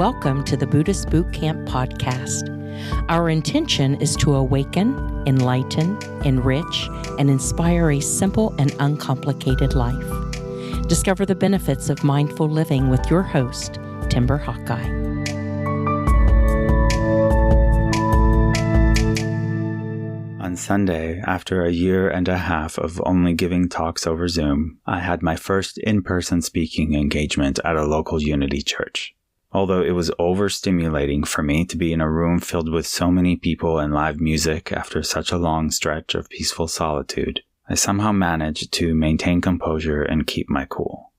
Welcome to the Buddhist Boot Camp podcast. Our intention is to awaken, enlighten, enrich, and inspire a simple and uncomplicated life. Discover the benefits of mindful living with your host, Timber Hawkeye. On Sunday, after a year and a half of only giving talks over Zoom, I had my first in-person speaking engagement at a local Unity church. Although it was overstimulating for me to be in a room filled with so many people and live music after such a long stretch of peaceful solitude, I somehow managed to maintain composure and keep my cool.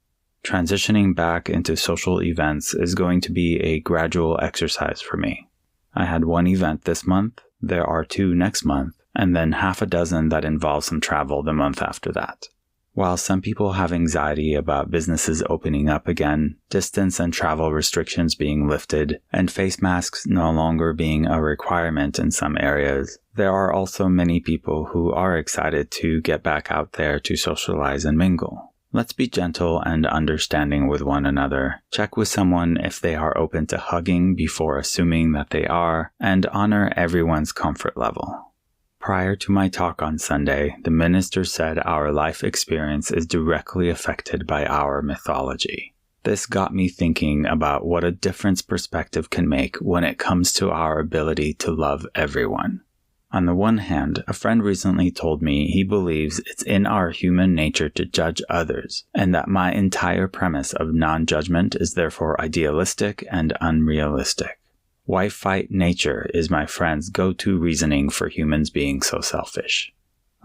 Transitioning back into social events is going to be a gradual exercise for me. I had one event this month, there are 2 next month, and then half a dozen that involve some travel the month after that. While some people have anxiety about businesses opening up again, distance and travel restrictions being lifted, and face masks no longer being a requirement in some areas, there are also many people who are excited to get back out there to socialize and mingle. Let's be gentle and understanding with one another, check with someone if they are open to hugging before assuming that they are, and honor everyone's comfort level. Prior to my talk on Sunday, the minister said our life experience is directly affected by our mythology. This got me thinking about what a difference perspective can make when it comes to our ability to love everyone. On the one hand, a friend recently told me he believes it's in our human nature to judge others, and that my entire premise of non-judgment is therefore idealistic and unrealistic. Why fight nature is my friend's go-to reasoning for humans being so selfish.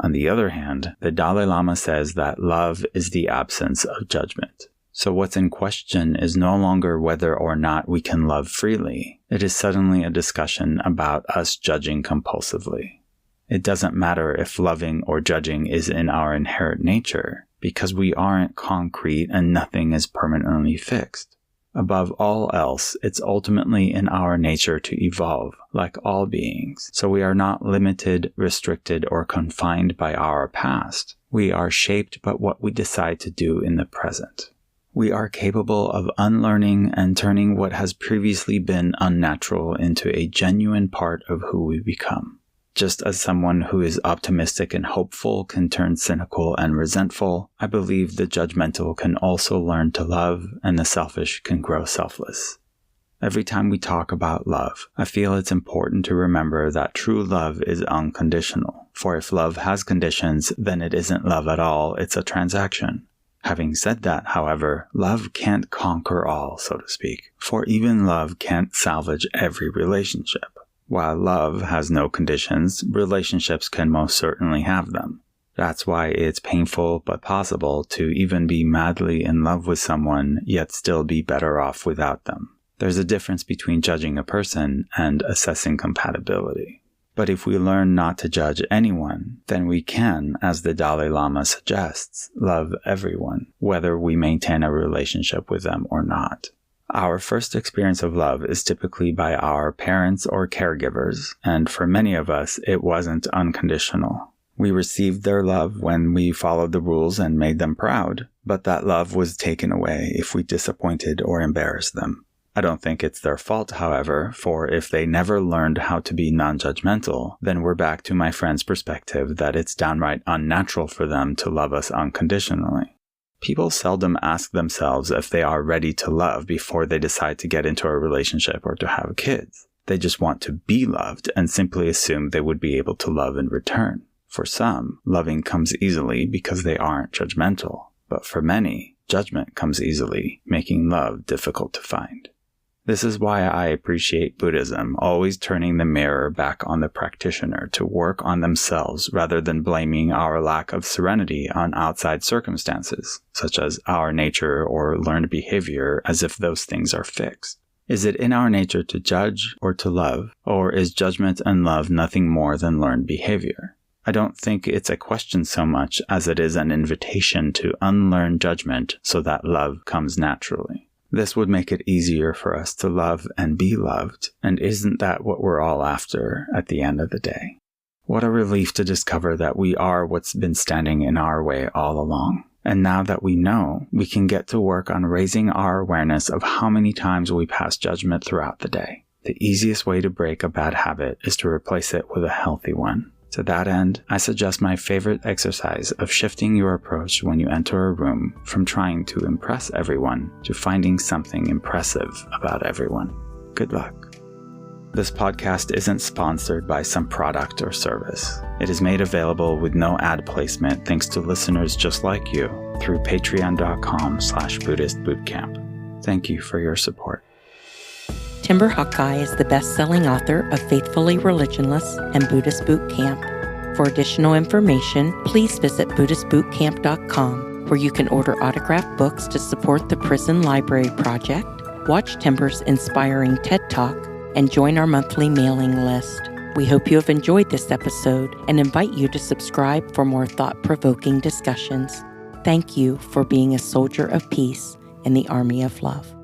On the other hand, the Dalai Lama says that love is the absence of judgment. So what's in question is no longer whether or not we can love freely. It is suddenly a discussion about us judging compulsively. It doesn't matter if loving or judging is in our inherent nature, because we aren't concrete and nothing is permanently fixed. Above all else, it's ultimately in our nature to evolve, like all beings. So we are not limited, restricted, or confined by our past. We are shaped by what we decide to do in the present. We are capable of unlearning and turning what has previously been unnatural into a genuine part of who we become. Just as someone who is optimistic and hopeful can turn cynical and resentful, I believe the judgmental can also learn to love, and the selfish can grow selfless. Every time we talk about love, I feel it's important to remember that true love is unconditional. For if love has conditions, then it isn't love at all, it's a transaction. Having said that, however, love can't conquer all, so to speak, for even love can't salvage every relationship. While love has no conditions, relationships can most certainly have them. That's why it's painful but possible to even be madly in love with someone, yet still be better off without them. There's a difference between judging a person and assessing compatibility. But if we learn not to judge anyone, then we can, as the Dalai Lama suggests, love everyone, whether we maintain a relationship with them or not. Our first experience of love is typically by our parents or caregivers, and for many of us, it wasn't unconditional. We received their love when we followed the rules and made them proud, but that love was taken away if we disappointed or embarrassed them. I don't think it's their fault, however, for if they never learned how to be non-judgmental, then we're back to my friend's perspective that it's downright unnatural for them to love us unconditionally. People seldom ask themselves if they are ready to love before they decide to get into a relationship or to have kids. They just want to be loved and simply assume they would be able to love in return. For some, loving comes easily because they aren't judgmental. But for many, judgment comes easily, making love difficult to find. This is why I appreciate Buddhism, always turning the mirror back on the practitioner to work on themselves rather than blaming our lack of serenity on outside circumstances, such as our nature or learned behavior, as if those things are fixed. Is it in our nature to judge or to love, or is judgment and love nothing more than learned behavior? I don't think it's a question so much as it is an invitation to unlearn judgment so that love comes naturally. This would make it easier for us to love and be loved, and isn't that what we're all after at the end of the day? What a relief to discover that we are what's been standing in our way all along. And now that we know, we can get to work on raising our awareness of how many times we pass judgment throughout the day. The easiest way to break a bad habit is to replace it with a healthy one. To that end, I suggest my favorite exercise of shifting your approach when you enter a room from trying to impress everyone to finding something impressive about everyone. Good luck. This podcast isn't sponsored by some product or service. It is made available with no ad placement thanks to listeners just like you through patreon.com/Buddhist Boot Camp. Thank you for your support. Timber Hawkeye is the best-selling author of Faithfully Religionless and Buddhist Boot Camp. For additional information, please visit BuddhistBootCamp.com, where you can order autographed books to support the Prison Library Project, watch Timber's inspiring TED Talk, and join our monthly mailing list. We hope you have enjoyed this episode and invite you to subscribe for more thought-provoking discussions. Thank you for being a soldier of peace in the army of love.